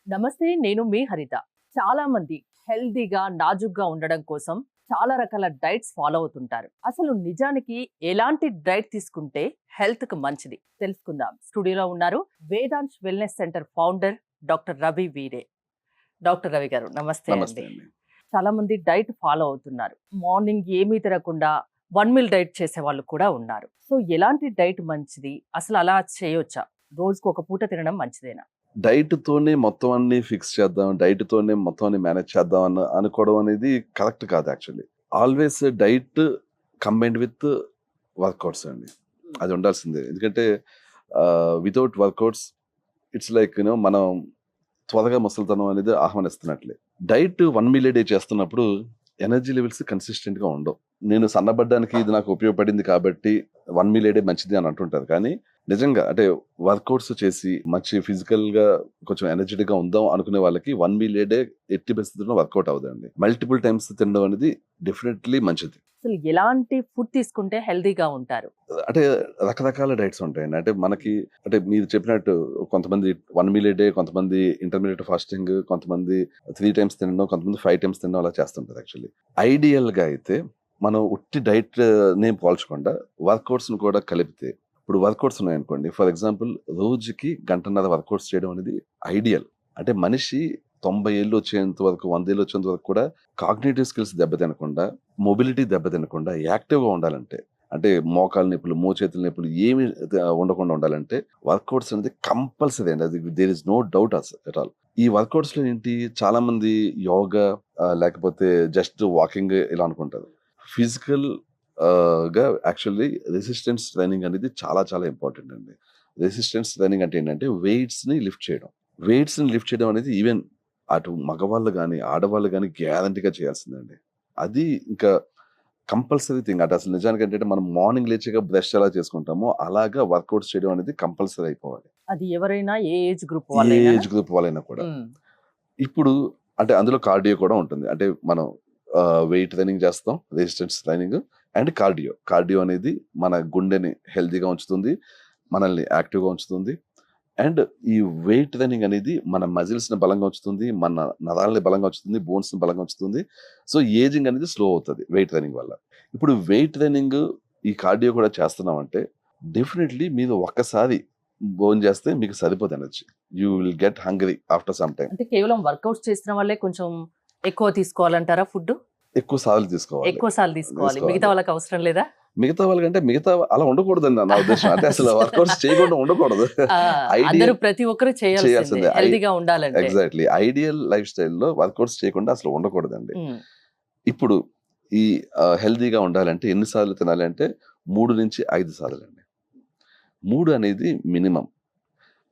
నమస్తే, నేను మీ హరిత. చాలా మంది హెల్తీగా, నాజూగ్గా ఉండడం కోసం చాలా రకాల డైట్స్ ఫాలో అవుతుంటారు. అసలు నిజానికి ఎలాంటి డైట్ తీసుకుంటే హెల్త్‌కి మంచిది? తెలుసుకుందాం. స్టూడియోలో ఉన్నారు Vedansh wellness centre founder doctor Ravi వీరే. డాక్టర్ రవి గారు నమస్తే నమస్తే అండి. అండి. చాలా మంది డైట్ ఫాలో అవుతున్నారు. మార్నింగ్ ఏమీ తినకుండా వన్ మీల్ డైట్ చేసేవాళ్ళు కూడా ఉన్నారు. సో ఎలాంటి డైట్ మంచిది? అసలు అలా చేయొచ్చా? రోజుకి ఒక పూట తినడం మంచిదేనా? డైట్‌తోనే మొత్తం అన్నీ ఫిక్స్ చేద్దాం. డైట్‌తోనే మొత్తం అన్ని మేనేజ్ చేద్దాం అనుకోవడం అనేది కరెక్ట్ కాదు actually. Always diet combined with workouts అండి. అది ఉండాల్సిందే. ఎందుకంటే వితౌట్ వర్కౌట్స్ ఇట్స్ లైక్ మనం త్వరగా ముసలితనం అనేది ఆహ్వానిస్తున్నట్లే. డైట్ 1 మీల్ ఏ డే చేస్తున్నప్పుడు ఎనర్జీ లెవెల్స్ కన్సిస్టెంట్‌గా ఉండవు. నేను సన్నబడ్డానికి ఇది నాకు ఉపయోగపడింది కాబట్టి 1 మీల్ ఏ డే మంచిది అని అంటుంటారు. కానీ నిజంగా అంటే వర్కౌట్స్ చేసి మంచి ఫిజికల్‌గా కొంచెం ఎనర్జిటిక్‌గా ఉందాం అనుకునే వాళ్ళకి 1 మీల్ ఏ డే ఎట్టి పరిస్థితుల్లో వర్కౌట్ అవ్వదండి. మల్టిపుల్ టైమ్స్ తినడం అనేది డెఫినెట్‌లీ మంచిది. అసలు ఎలాంటి ఫుడ్ తీసుకుంటే హెల్తీగా ఉంటారు? అంటే రకరకాల డైట్స్ ఉంటాయండి. అంటే మనకి అంటే మీరు చెప్పినట్టు కొంతమంది 1 మీల్ ఏ డే, కొంతమంది ఇంటర్మీడియేట్ ఫాస్టింగ్, కొంతమంది 3 టైమ్స్ తినడం, కొంతమంది 5 టైమ్స్ తినడం అలా చేస్తుంటారు యాక్చువల్లీ. ఐడియల్‌గా అయితే మనం ఉట్టి డైట్‌ని పోల్చకుండా వర్కౌట్స్‌ని కూడా కలిపితే ఇప్పుడు వర్కౌట్స్ ఉన్నాయనుకోండి. ఫర్ ఎగ్జాంపుల్ రోజుకి గంటన్నర వర్కౌట్స్ చేయడం అనేది ఐడియల్. అంటే మనిషి 90 ఏళ్ళు వచ్చేంత వరకు, 100 ఏళ్ళు వచ్చేంత వరకు కూడా కాగ్నిటివ్ స్కిల్స్ దెబ్బతినకుండా, మొబిలిటీ దెబ్బతినకుండా యాక్టివ్‌గా ఉండాలంటే అంటే మోకాళ్ళ నొప్పులు, మోచేతుల నొప్పులు ఏమి ఉండకుండా ఉండాలంటే వర్కౌట్స్ అనేది కంపల్సరీ అండి. అది there is no doubt at all. ఈ వర్కౌట్స్‌లో ఏంటి చాలా మంది యోగా లేకపోతే జస్ట్ వాకింగ్ ఇలా అనుకుంటారు. ఫిజికల్ గా యాక్చువల్లీ రెసిస్టెన్స్ ట్రైనింగ్ అనేది చాలా చాలా ఇంపార్టెంట్ అండి. రెసిస్టెన్స్ ట్రైనింగ్ అంటే ఏంటంటే వెయిట్స్‌ని లిఫ్ట్ చేయడం. వెయిట్స్‌ని లిఫ్ట్ చేయడం అనేది ఈవెన్ అటు మగవాళ్ళు గాని, ఆడవాళ్ళు గాని గ్యారంటీగా చేయాల్సిందండి. అది ఇంకా కంపల్సరీ థింగ్. అంటే అసలు నిజానికి ఏంటంటే మనం మార్నింగ్ లేచాక బ్రష్ ఎలా చేసుకుంటామో అలాగా వర్కౌట్స్ చేయడం అనేది కంపల్సరీ అయిపోవాలి. అది ఎవరైనా ఏ ఏజ్ గ్రూప్ ఏ వాళ్ళైనానా? ఏజ్ గ్రూప్ వాళ్ళైనా కూడా. హ్మ్. ఇప్పుడు అంటే అందులో కార్డియో కూడా ఉంటుంది. అంటే మనం వెయిట్ ట్రైనింగ్ చేస్తాం, resistance training and cardio. Cardio అనేది మన గుండెని హెల్తీగా ఉంచుతుంది. మనల్ని యాక్టివ్‌గా ఉంచుతుంది. అండ్ ఈ వెయిట్ ట్రైనింగ్ అనేది మన మజిల్స్‌ని బలంగా ఉంచుతుంది. మన నరాల్ని బలంగా ఉంచుతుంది. బోన్స్‌ని బలంగా ఉంచుతుంది. సో, ఏజింగ్ అనేది స్లో అవుతది వెయిట్ ట్రైనింగ్ వల్ల. ఇప్పుడు వెయిట్ ట్రైనింగ్, ఈ కార్డియో కూడా చేస్తున్నామంటే డెఫినైట్‌లీ మీరు ఒక్కసారి భోంచేస్తే మీకు సరిపోదు energy. You will get hungry after some time. అంటే కేవలం వర్కౌట్స్ చేసిన వాళ్ళే కొంచెం ఎక్కువ తీసుకోవాలంటారా ఫుడ్డు? ఎక్కువ సార్లు తీసుకోవాలి. ఎక్కువ సార్లు తీసుకోవాలి. మిగతా తీసుకోవాలి. వాళ్ళకి అవసరం లేదా? మిగతా వాళ్ళకంటే అలా ఉండకూడదండి నా ఉద్దేశ్యం. అంటే అసలు వర్కౌట్స్ చేయకుండా ఉండకూడదు. ఆ! అందరూ ఐడియల్ ప్రతి ఒక్కరు చేయాల్సిందే చేయాల్సిందే. హెల్తీగా ఉండాలంటే. ఎగ్జాక్ట్‌లీ. ఐడియల్ లైఫ్ స్టైల్‌లో వర్కౌట్స్ చేయకుండా అసలు ఉండకూడదండి. హ్మ్. ఇప్పుడు ఈ హెల్తీగా ఉండాలంటే ఎన్ని సార్లు తినాలి అంటే 3-5 సార్లండి. 3 అనేది మినిమమ్.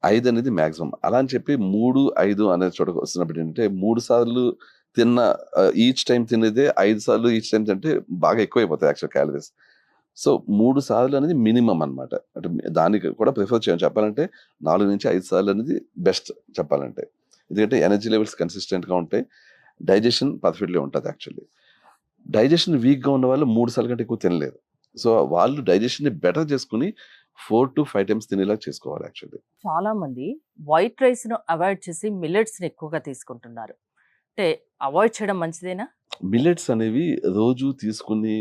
5 అనేది మాక్సిమం. అలా అని చెప్పి 3, 5 అనే చోటకి వస్తున్నప్పుడు ఏంటంటే 3 సార్లు తిన్న ఈచ్ టైమ్ తినేదే 5 సార్లు ఈచ్ టైమ్ తింటే బాగా ఎక్కువైపోతాయి యాక్చువల్ క్యాలరీస్. సో, 3 సార్లు అనేది మినిమమ్ అన్నమాట. అంటే దానికి కూడా ప్రిఫర్ చేయను. చెప్పాలంటే 4-5 సార్లు అనేది బెస్ట్ చెప్పాలంటే. ఎందుకంటే ఎనర్జీ లెవెల్స్ కన్సిస్టెంట్‌గా ఉంటాయి. డైజెషన్ పర్ఫెక్ట్‌లీ ఉంటది యాక్చువల్లీ. డైజెషన్ వీక్‌గా ఉన్నవాళ్ళు 3 సార్లు కంటే ఎక్కువ తినలేరు. సో, వాళ్ళు డైజెషన్‌ని బెటర్ చేసుకొని 4-5 టైమ్స్ తినేలా చేసుకోవాలి యాక్చువల్లీ. చాలా మంది వైట్ రైస్‌ను అవాయిడ్ చేసి మిల్లెట్స్‌ని ఎక్కువగా తీసుకుంటున్నారు. అంటే అవాయిడ్ చేయడం మంచిదేనా? మిల్లెట్స్ అనేవి రోజు తీసుకునే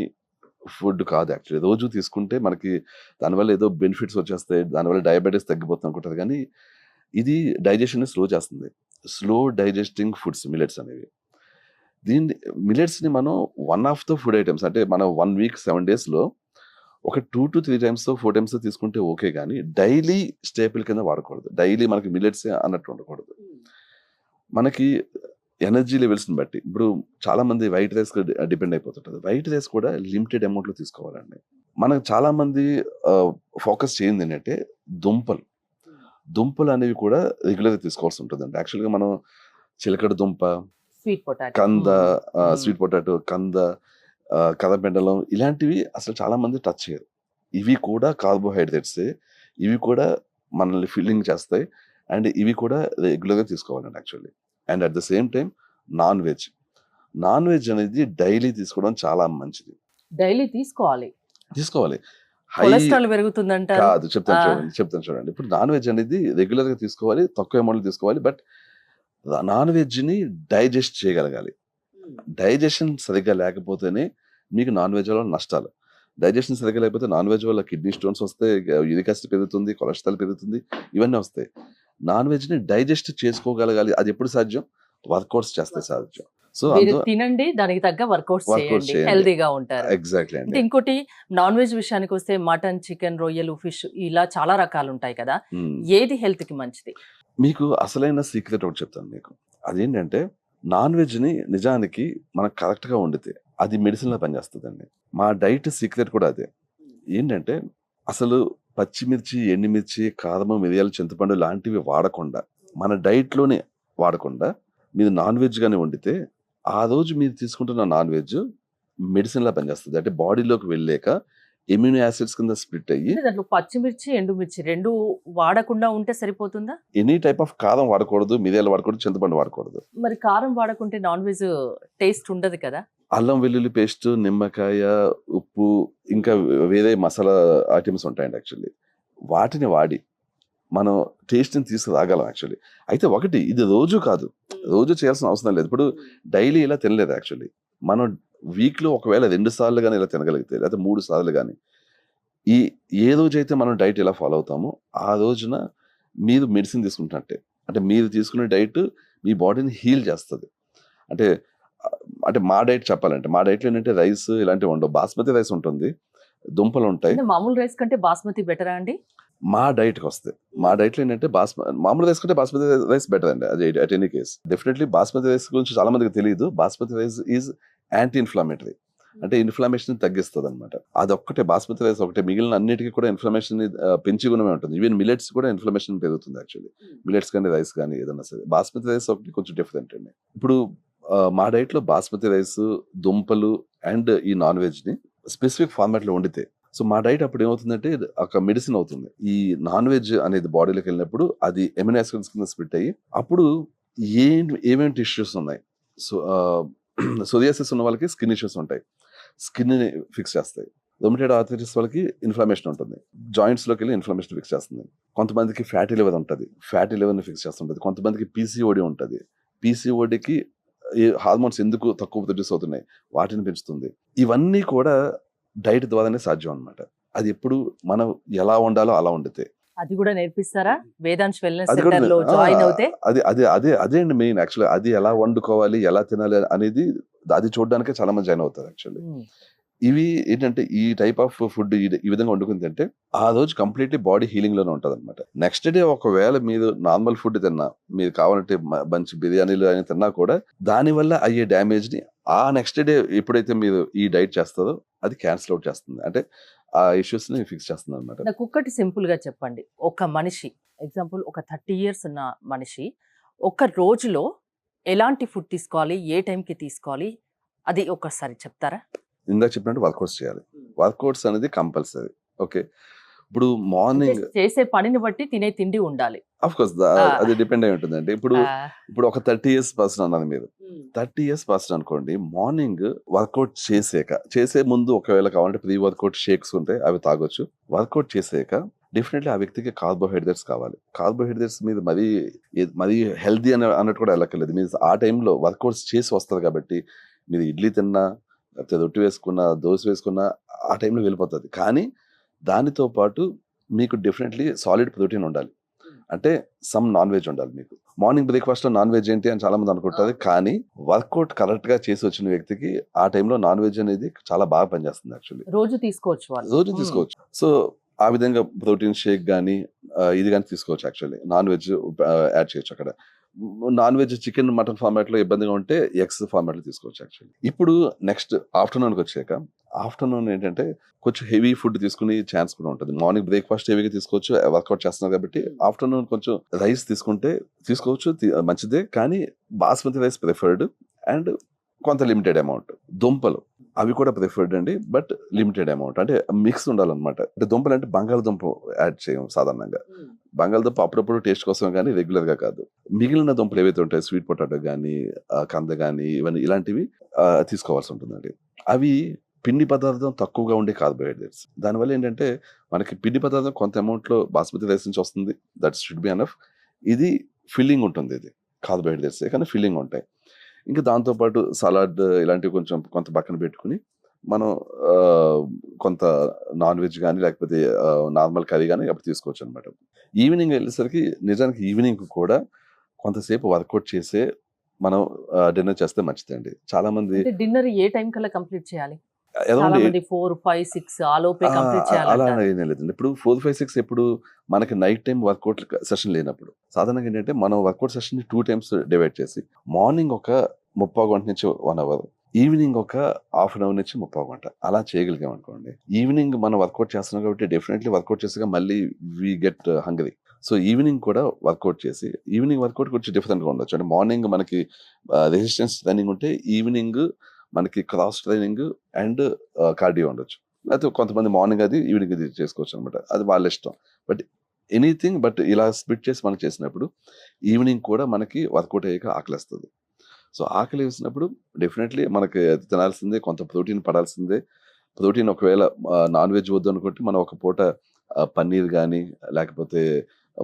ఫుడ్ కాదు యాక్చువల్లీ. రోజు తీసుకుంటే మనకి దానివల్ల ఏదో బెనిఫిట్స్ వచ్చేస్తాయి. దానివల్ల డయాబెటిస్ తగ్గిపోతుంది అనుకుంటారు గానీ, ఇది డైజెషన్‌ని స్లో చేస్తుంది. స్లో డైజెస్టింగ్ ఫుడ్స్ మిల్లెట్స్ అనేవి. దీన్ని మిల్లెట్స్‌ని మనం one of the food items అంటే మనం 1 వీక్ 7 డేస్‌లో ఒక 2-3 టైమ్సో, 4 టైమ్సో తీసుకుంటే ఓకే గానీ, డైలీ స్టేపుల్ కింద వాడకూడదు. డైలీ మనకి మిల్లెట్సే అన్నట్టు ఉండకూడదు. మనకి ఎనర్జీ లెవెల్స్‌ని బట్టి. ఇప్పుడు చాలామంది వైట్ రైస్‌కి డిపెండ్ అయిపోతుంటారు. వైట్ రైస్ కూడా లిమిటెడ్ అమౌంట్‌లో తీసుకోవాలండి. మనకు చాలామంది ఫోకస్ చేయందేంటంటే దుంపలు. దుంపలనేవి కూడా రెగ్యులర్‌గా తీసుకోవాల్సి ఉంటదండి. యాక్చువల్‌గా మనం చిలకడ దుంప, స్వీట్ పొటాటో. కంద, హ్మ్. స్వీట్ పొటాటో, కంద, కదబెండలం ఇలాంటివి అసలు చాలామంది టచ్ చేయరు. ఇవి కూడా కార్బోహైడ్రేట్సే. ఇవి కూడా మనల్ని ఫిల్లింగ్ చేస్తాయి. అండ్ ఇవి కూడా రెగ్యులర్‌గా తీసుకోవాలండి actually. And at the same time non veg. Non veg అనేది డైలీ తీసుకోవడం చాలా మంచిది. డైలీ తీసుకోవాలి. తీసుకోవాలి. హై కొలెస్ట్రాల్ పెరుగుతుందంటారు. కాదు. ఆ! చెప్తాను చూడండి. ఇప్పుడు నాన్ వెజ్ అనేది రెగ్యులర్‌గా తీసుకోవాలి. తక్కువ అమౌంట్‌లో తీసుకోవాలి. బట్ నాన్ వెజ్ని డైజెస్ట్ చేయగలగాలి. డైజెషన్ సరిగ్గా లేకపోతేనే మీకు నాన్ వెజ్ వల్ల నష్టాలు. డైజెషన్ సరిగ్గా లేకపోతే నాన్ వెజ్ వల్ల కిడ్నీ స్టోన్స్ వస్తాయి, యూరిక్ యాసిడ్ పెరుగుతుంది, కొలెస్ట్రాల్ పెరుగుతుంది, ఇవన్నీ వస్తాయి. నాన్ వెజ్ని డైజెస్ట్ చేసుకోగలగాలి. అది ఎప్పుడు సాధ్యం? వర్కౌట్స్ చేస్తే సాధ్యం. సో మీరు తినండి, దానికి తగ్గ వర్కౌట్స్ వర్కౌట్స్ చేయండి, చేయండి. హెల్దీగా ఉంటారు. ఎగ్జాక్ట్లీ అంటే అండి. ఇంకోటి నాన్ వెజ్ విషయానికి వస్తే మటన్, చికెన్, రొయ్యలు, ఫిష్ ఇలా చాలా రకాలు ఉంటాయి కదా. మ్మ్. ఏది హెల్త్ కి మంచిది? మీకు అసలైన సీక్రెట్ ఒకటి చెప్తాను మీకు. అదేంటంటే నాన్ వెజ్ని నిజానికి మనం కరెక్ట్గా వండితే అది మెడిసిన్లా పనిచేస్తుందండి. మా డైట్ సీక్రెట్ కూడా అదే. ఏంటంటే అసలు పచ్చిమిర్చి, ఎండుమిర్చి, కారము, మిరియాలు, చింతపండు లాంటివి వాడకుండా, మన డైట్లోనే వాడకుండా మీరు నాన్ వెజ్ కానీ వండితే ఆ రోజు మీరు తీసుకుంటున్న నాన్ వెజ్ మెడిసిన్లా పనిచేస్తుంది. అంటే బాడీలోకి వెళ్ళాక ఎమ్యూనో యాసిడ్స్ కింద స్ప్లిట్ అయ్యి అంటే దాంట్లో పచ్చిమిర్చి, ఎండుమిర్చి రెండు వాడకుండా ఉంటే సరిపోతుందా? ఎనీ టైప్ ఆఫ్ కారం వాడకూడదు, మిరియాలు వాడకూడదు, చింతపండు వాడకూడదు. మరి కారం వాడకుంటే నాన్ వెజ్ టేస్ట్ ఉండదు కదా. అల్లం వెల్లుల్లి పేస్ట్, నిమ్మకాయ, ఉప్పు, ఇంకా వేరే మసాలా ఐటమ్స్ ఉంటాయండి యాక్చువల్లీ. వాటిని వాడి మనం టేస్ట్ని తీసుకురాగలం యాక్చువల్లీ. అయితే ఒకటి, ఇది రోజు కాదు, రోజు చేయాల్సిన అవసరం లేదు. ఇప్పుడు డైలీ ఇలా తినలేదు యాక్చువల్లీ. మనం వీక్లో ఒకవేళ 2 సార్లు కానీ ఇలా తినగలిగితే, లేకపోతే 3 సార్లు కానీ, ఏ రోజైతే మనం డైట్ ఇలా ఫాలో అవుతామో ఆ రోజున మీరు మెడిసిన్ తీసుకుంటున్నట్టే. అంటే మీరు తీసుకునే డైట్ మీ బాడీని హీల్ చేస్తుంది. అంటే అంటే మా డైట్ చెప్పాలంటే, మా డైట్లో ఏంటంటే రైస్ ఇలాంటివి ఉండవు. బాస్మతి రైస్ ఉంటుంది, దుంపలు ఉంటాయి. అంటే మామూలు రైస్ కంటే బాస్మతి బెటరా అండి? మా డైట్కి వస్తే, మా డైట్లో ఏంటంటే మామూలు రైస్ కంటే బాస్మతి రైస్ బెటర్ అండి. అది at any case. Definitely basmati rice గురించి చాలా మందికి తెలియదు. Basmati rice is anti inflammatory, అంటే ఇన్ఫ్లమేషన్ తగ్గిస్తుంది అనమాట. అదొక్కటే, బాస్మతి రైస్ ఒకటే. మిగిలిన అన్నిటికీ కూడా ఇన్ఫ్లమేషన్ పెంచి గుణమే ఉంటుంది. ఈవెన్ మిలెట్స్ కూడా ఇన్ఫ్లమేషన్ పెరుగుతుంది యాక్చువల్లీ. మిలెట్స్ కానీ రైస్ కానీ ఏదైనా సరే. బాస్మతి రైస్ ఒకటి కొంచెం డిఫరెంట్ అండి. ఇప్పుడు మా డైట్లో బాస్మతి రైస్, దుంపలు అండ్ ఈ నాన్ వెజ్ని స్పెసిఫిక్ ఫార్మాట్లో వండితే, సో మా డైట్ అప్పుడు ఏమవుతుందంటే ఒక మెడిసిన్ అవుతుంది. ఈ నాన్ వెజ్ అనేది బాడీలోకి వెళ్ళినప్పుడు అది ఎమినో యాసిడ్స్ కింద స్ప్లిట్ అయ్యి, అప్పుడు ఏమేమి ఇష్యూస్ ఉన్నాయి. సో సోరియాసిస్ ఉన్న వాళ్ళకి స్కిన్ ఇష్యూస్ ఉంటాయి, స్కిన్ని ఫిక్స్ చేస్తాయి. రొమటైడ్ ఆర్థరైటిస్ వాళ్ళకి ఇన్ఫ్లమేషన్ ఉంటుంది, జాయింట్స్లోకి వెళ్ళి ఇన్ఫ్లమేషన్ ఫిక్స్ చేస్తుంది. కొంతమందికి ఫ్యాటీ లివర్ ఉంటుంది, ఫ్యాటీ లివర్ని ఫిక్స్ చేస్తుంటుంది. కొంతమందికి పీసీఓడి ఉంటుంది, పీసీఓడికి హార్మోన్స్ ఎందుకు తక్కువ ప్రొడ్యూస్ అవుతున్నాయి వాటిని పెంచుతుంది. ఇవన్నీ కూడా డైట్ ద్వారానే సాధ్యం అనమాట. అది ఎప్పుడు మనం ఎలా వండాలో అలా వండితే. అది కూడా నేర్పిస్తారా వేదాంశ్ వెల్నెస్ అది కూడా సెంటర్ లో జాయిన్ అవుతే? అదే అండి మెయిన్ యాక్చువల్లీ. అది ఎలా వండుకోవాలి, ఎలా తినాలి అనేది అది చూడడానికే చాలా మంది జాయిన్ అవుతారు యాక్చువల్లీ. ఇవి ఏంటంటే ఈ టైప్ ఆఫ్ ఫుడ్ ఈ విధంగా వండుకుంది అంటే ఆ రోజు కంప్లీట్లీ బాడీ హీలింగ్ లోనే ఉంటుంది అనమాట. నెక్స్ట్ డే ఒకవేళ మీరు నార్మల్ ఫుడ్ తిన్నా, మీరు కావాలంటే మంచి బిర్యానీలు అని తిన్నా కూడా దానివల్ల అయ్యే డ్యామేజ్ ని ఆ నెక్స్ట్ డే ఎప్పుడైతే మీరు ఈ డైట్ చేస్తారో అది క్యాన్సిల్ అవుట్ చేస్తుంది. అంటే ఆ ఇష్యూస్ ని ఫిక్స్ చేస్తుంది అనమాట. నాకు ఒక్కటి సింపుల్ గా చెప్పండి. ఒక మనిషి ఎగ్జాంపుల్ ఒక 30 years ఉన్న మనిషి ఒక రోజులో ఎలాంటి ఫుడ్ తీసుకోవాలి, ఏ టైంకి తీసుకోవాలి, అది ఒకసారి చెప్తారా? ఇందాక చెప్పినట్టు వర్కౌట్స్ చేయాలి. వర్కౌట్స్ అనేది కంపల్సరీ. ఓకే, ఇప్పుడు అంటే మార్నింగ్ చేసే పనిని బట్టి తినే తిండి ఉండాలి. ఆఫ్ కోర్స్ అది డిపెండ్ అయి ఉంటుందండి. ఇప్పుడు ఒక 30 years పర్సన్ అన్నది మీరు 30 years పర్సన్ అనుకోండి, మార్నింగ్ వర్కౌట్ చేసే ముందు ఒకవేళ కావాలంటే ప్రీ వర్కౌట్ షేక్స్ ఉంటాయి, అవి తాగొచ్చు. వర్కౌట్ చేసాక డెఫినెట్లీ ఆ వ్యక్తికి కార్బోహైడ్రేట్స్ కావాలి. కార్బోహైడ్రేట్స్ మీద మరీ హెల్దీ అన్నట్టు కూడా వెళ్ళక్కర్లేదు. మీరు ఆ టైంలో వర్కౌట్స్ చేసి వస్తారు కాబట్టి మీరు ఇడ్లీ తిన్నా, లేకపోతే రొట్టి వేసుకున్నా, దోశ వేసుకున్నా ఆ టైంలో వెళ్ళిపోతుంది. కానీ దానితో పాటు మీకు డెఫినెట్లీ సాలిడ్ ప్రోటీన్ ఉండాలి. అంటే సమ్ నాన్ వెజ్ ఉండాలి మీకు. మార్నింగ్ బ్రేక్ఫాస్ట్ లో నాన్ వెజ్ ఏంటి అని చాలా మంది అనుకుంటారు, కానీ వర్కౌట్ కరెక్ట్ గా చేసి వచ్చిన వ్యక్తికి ఆ టైంలో నాన్ వెజ్ అనేది చాలా బాగా పనిచేస్తుంది యాక్చువల్లీ. రోజు తీసుకోవచ్చు వాళ్ళు. రోజు తీసుకోవచ్చు. సో ఆ విధంగా ప్రోటీన్ షేక్ కానీ ఇది కానీ తీసుకోవచ్చు యాక్చువల్లీ. నాన్ వెజ్ యాడ్ చేయొచ్చు అక్కడ. Non veg chicken, mutton format లో ఇబ్బందిగా ఉంటే ఎగ్స్ ఫార్మాట్ లో తీసుకోవచ్చు యాక్చువల్లీ. ఇప్పుడు నెక్స్ట్ ఆఫ్టర్నూన్కి వచ్చాక, ఆఫ్టర్నూన్ ఏంటంటే కొంచెం హెవీ ఫుడ్ తీసుకునే ఛాన్స్ కూడా ఉంటుంది. మార్నింగ్ బ్రేక్ఫాస్ట్ హెవీగా తీసుకోవచ్చు, వర్కౌట్ చేస్తున్నారు కాబట్టి. ఆఫ్టర్నూన్ కొంచెం రైస్ తీసుకోవచ్చు, మంచిదే. కానీ బాస్మతి రైస్ ప్రిఫర్డ్ అండ్ కొంత లిమిటెడ్ అమౌంట్. దుంపలు అవి కూడా ప్రిఫర్డ్ అండి, బట్ లిమిటెడ్ అమౌంట్. అంటే మిక్స్ ఉండాలన్నమాట. అంటే దుంపలు అంటే బంగాళదుంప యాడ్ చేయం సాధారణంగా. బంగాళదుంప అప్పుడప్పుడు టేస్ట్ కోసం కానీ రెగ్యులర్ గా కాదు. మిగిలిన దుంపలు ఏవైతే ఉంటాయి, స్వీట్ పొటాటో కానీ, కంద కానీ, ఇవన్నీ ఇలాంటివి తీసుకోవాల్సి ఉంటుందండి. అవి పిండి పదార్థం తక్కువగా ఉండే కార్బోహైడ్రేట్స్. దానివల్ల ఏంటంటే మనకి పిండి పదార్థం కొంత అమౌంట్ లో బాస్మతి రైస్ నుంచి వస్తుంది, దట్ షుడ్ బి ఎనఫ్. ఇది ఫిల్లింగ్ ఉంటుంది. ఇది కార్బోహైడ్రేట్స్ కానీ ఫిల్లింగ్ ఉంటాయి. ఇంకా దాంతోపాటు సలాడ్ ఇలాంటివి కొంత పక్కన పెట్టుకుని మనం కొంత నాన్ వెజ్ కానీ లేకపోతే నార్మల్ కర్రీ కానీ అప్పుడు తీసుకోవచ్చు అనమాట. ఈవినింగ్ వెళ్ళేసరికి నిజానికి ఈవినింగ్ కూడా కొంతసేపు వర్కౌట్ చేసే మనం డిన్నర్ చేస్తే మంచిదండి. చాలా మంది డిన్నర్ ఏ టైం కల్లా కంప్లీట్ చేయాలి? అరౌండ్ చాలా మంది 4, 5, 6 ఆలోపే కంప్లీట్ అలా చేయాలంటారు. ఏం లేదండి. ఇప్పుడు 4, 5, 6 ఎప్పుడు మనకి నైట్ టైం వర్కౌట్ సెషన్ లేనప్పుడు సాధారణంగా ఏంటంటే మనం వర్కౌట్ సెషన్ 2 టైమ్స్ డివైడ్ చేసి మార్నింగ్ ఒక 30 గంట నుంచి 1 అవర్, ఈవినింగ్ ఒక హాఫ్ అన్ అవర్ నుంచి 30 గంట అలా చేయగలిగాం అనుకోండి. ఈవినింగ్ మనం వర్కౌట్ చేస్తున్నాం కాబట్టి డెఫినెట్లీ వర్కౌట్ చేసాక మళ్ళీ we get hungry. So evening కూడా వర్కౌట్ చేసి ఈవినింగ్ వర్కౌట్ కొంచెం డిఫరెంట్గా ఉండొచ్చు. అంటే మార్నింగ్ మనకి రెసిస్టెన్స్ ట్రైనింగ్ ఉంటే ఈవినింగ్ మనకి క్రాస్ ట్రైనింగ్ అండ్ కార్డియో ఉండొచ్చు. లేకపోతే కొంతమంది మార్నింగ్ అది ఈవినింగ్ అది చేసుకోవచ్చు అనమాట. అది వాళ్ళ ఇష్టం. బట్ ఎనీథింగ్ బట్ ఇలా స్ప్లిట్ చేసి మనం చేసినప్పుడు ఈవినింగ్ కూడా మనకి వర్కౌట్ అయ్యాక ఆకలిస్తుంది. సో ఆకలి వేసినప్పుడు డెఫినెట్లీ మనకి అది తినాల్సిందే, కొంత ప్రోటీన్ పడాల్సిందే. ప్రోటీన్ ఒకవేళ నాన్ వెజ్ వద్దు అనుకుంటే మనం ఒక పూట పన్నీర్ కానీ లేకపోతే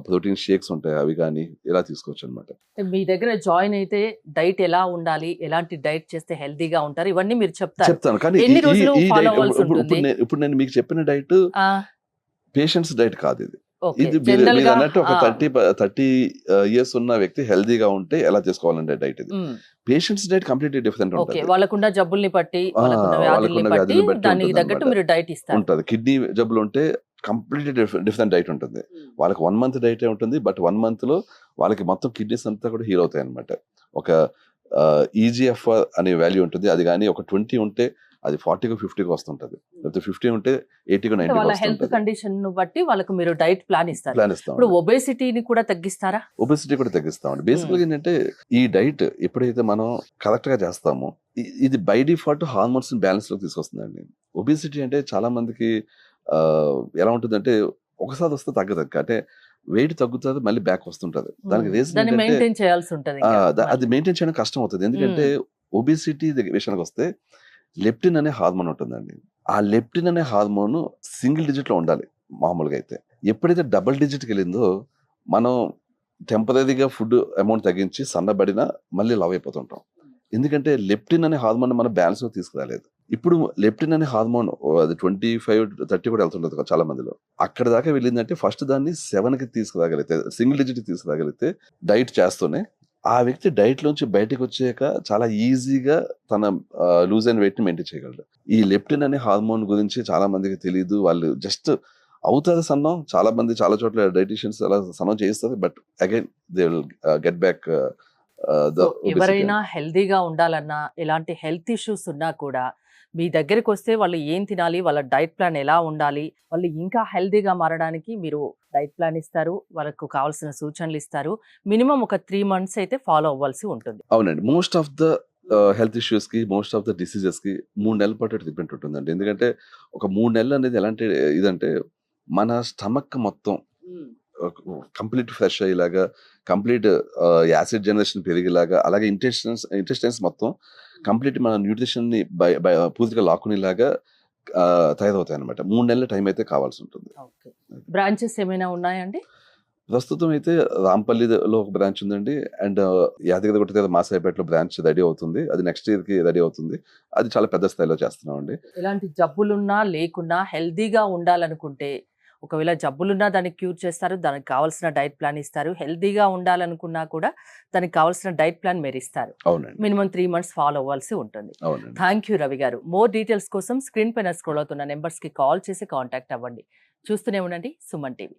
ప్రోటీన్ షేక్స్ ఉంటాయి అవి కానీ ఇలా తీసుకోవచ్చు అనమాట. మీ దగ్గర జాయిన్ అయితే డైట్ ఎలా ఉండాలి, ఎలాంటి డైట్ చేస్తే హెల్తీగా ఉంటారు, ఇవన్నీ మీరు చెప్తాను. కానీ ఎన్ని రోజులు follow అవ్వాల్సి ఉంటుంది? ఇప్పుడు నేను మీకు చెప్పిన డైట్ పేషెంట్స్ డైట్ కాదు ఇది. Okay. ఇది General మీరు గా, అన్నట్టు ఒక 30 ఇయర్స్ ఉన్న వ్యక్తి హెల్దీగా ఉంటే ఎలా చేసుకోవాలంటే డైట్ ఇది. Patients diet completely different okay, ఉంటుంది. వాళ్ళకున్న జబ్బుల్ని బట్టి, వాళ్ళకున్న వ్యాధుల్ని బట్టి దానికి తగ్గట్టు మీరు డైట్ ఇస్తారు. ఉంటుంది. కిడ్నీ జబ్బులు ఉంటే కంప్లీట్లీ డిఫరెంట్ డైట్ ఉంటుంది. వాళ్ళకి 1 మంత్ డైట్ ఉంటుంది. బట్ 1 మంత్ లో వాళ్ళకి మొత్తం కిడ్నీస్ అంతా కూడా హీల్ అవుతాయి అనమాట. ఒక ఈజీఎఫ్ఆర్ అనే వాల్యూ ఉంటుంది. అది కానీ ఒక 20 ఉంటే అది 40కి 50కి వస్తుంటది. లేకపోతే 50 ఉంటే 80కి వాళ్ళ 90కి హెల్త్ వస్తుంటది. కండిషన్ ను బట్టి వాళ్ళకు మీరు డైట్ ప్లాన్ ఇస్తారు. ప్లాన్ ఇస్తాం. ఇప్పుడు ఒబేసిటీని కూడా తగ్గిస్తారా? ఒబెసిటీ కూడా తగ్గిస్తామండి. బేసికల్గా ఏంటంటే ఈ డైట్ ఎప్పుడైతే మనం కరెక్ట్ గా చేస్తామో ఇది బై డిఫాల్ట్ హార్మోన్స్ బ్యాలెన్స్ లోకి తీసుకొస్తుందండి. ఒబెసిటీ అంటే చాలా మందికి ఎలా ఉంటుందంటే ఒకసారి వస్తే తగ్గదు. అంటే వెయిట్ తగ్గుతుంది మళ్ళీ బ్యాక్ వస్తుంటది. దానికి రీజన్ దాన్ని ఏంటంటే మెయింటైన్ చేయాల్సి ఉంటుంది. అది మెయింటైన్ చేయడం కష్టం అవుతుంది. ఎందుకంటే ఒబెసిటీ విషయానికి వస్తే లెప్టిన్ అనే హార్మోన్ ఉంటుందండి. ఆ లెప్టిన్ అనే హార్మోన్ సింగిల్ డిజిట్ లో ఉండాలి మామూలుగా అయితే. ఎప్పుడైతే డబుల్ డిజిట్కి వెళ్ళిందో మనం టెంపరీగా ఫుడ్ అమౌంట్ తగ్గించి సన్నబడినా మళ్ళీ లవ్ అయిపోతుంటాం. ఎందుకంటే లెప్టిన్ అనే హార్మోన్ మన బ్యాలెన్స్ లో తీసుకురాలేదు. ఇప్పుడు లెప్టిన్ అనే హార్మోన్ అది 25, 30 కూడా వెళ్తుంటది చాలా మందిలో. అక్కడ దాకా వెళ్ళిందంటే ఫస్ట్ దాన్ని 7కి తీసుకురాగలిగితే, సింగిల్ డిజిట్ తీసుకురాగలిగితే డైట్ చేస్తూనే ఆ వ్యక్తి డైట్ లోంచి బయటకు వచ్చాక చాలా ఈజీగా తన లూజ్ అండ్ వెయిట్ ని మెయింటైన్ చేయగలడు. ఈ లెప్టిన్ అనే హార్మోన్ గురించి చాలా మందికి తెలియదు. వాళ్ళు జస్ట్ అవుతారు సన్నం. చాలా మంది చాలా చోట్ల డైటీషియన్స్ అలా సన్నం చేస్తారు. But again they will get back. ఎవరైనా హెల్దీగా ఉండాలన్నా, ఎలాంటి హెల్త్ ఇష్యూస్ ఉన్నా కూడా మీ దగ్గరికి వస్తే వాళ్ళు ఏం తినాలి, వాళ్ళ డైట్ ప్లాన్ ఎలా ఉండాలి, వాళ్ళు ఇంకా హెల్దీగా మారడానికి మీరు డైట్ ప్లాన్ ఇస్తారు, వాళ్ళకు కావాల్సిన సూచనలు ఇస్తారు. మినిమం ఒక 3 months అయితే ఫాలో అవ్వాల్సి ఉంటుంది. అవునండి. Most of the health issues కి, మోస్ట్ ఆఫ్ ద డిసీజెస్ కి 3 నెలల పాటు ట్రీట్మెంట్ ఉంటుందండి. ఎందుకంటే ఒక 3 నెలలు అనేది ఎలాంటి ఇదంటే మన స్టమక్ మొత్తం కంప్లీట్ ఫ్రెష్ అయ్యేలాగా, కంప్లీట్ యాసిడ్ జనరేషన్ పెరిగేలాగా, అలాగే ఇంటెస్టైన్స్ మొత్తం కంప్లీట్ మన న్యూట్రిషన్ ని పూర్తిగా లాక్కునేలాగా తయారవుతాయి అనమాట. 3 నెలల టైం అయితే కావాల్సి ఉంటుంది. బ్రాంచెస్ ఏమైనా ఉన్నాయండి? ప్రస్తుతం అయితే రాంపల్లిలో ఒక బ్రాంచ్ ఉందండి. అండ్ యాదగిరిగుట్ట దగ్గర మాసాయిపేటలో బ్రాంచ్ రెడీ అవుతుంది. అది నెక్స్ట్ ఇయర్ కి రెడీ అవుతుంది. అది చాలా పెద్ద స్థాయిలో చేస్తున్నాం అండి. ఎలాంటి జబ్బులున్నా లేకున్నా హెల్దీగా ఉండాలనుకుంటే, ఒకవేళ జబ్బులున్నా దానికి క్యూర్ చేస్తారు, దానికి కావాల్సిన డైట్ ప్లాన్ ఇస్తారు. హెల్దీగా ఉండాలనుకున్నా కూడా దానికి కావాల్సిన డైట్ ప్లాన్ మీరు ఇస్తారు. అవునండి. మినిమం 3 months ఫాలో అవ్వాల్సి ఉంటుంది. అవునండి. థ్యాంక్ యూ రవి గారు. మోర్ డీటెయిల్స్ కోసం స్క్రీన్ పైన స్క్రోల్ అవుతున్న నెంబర్స్ కి కాల్ చేసి కాంటాక్ట్ అవ్వండి. చూస్తూనే ఉండండి సుమన్ టీవీ.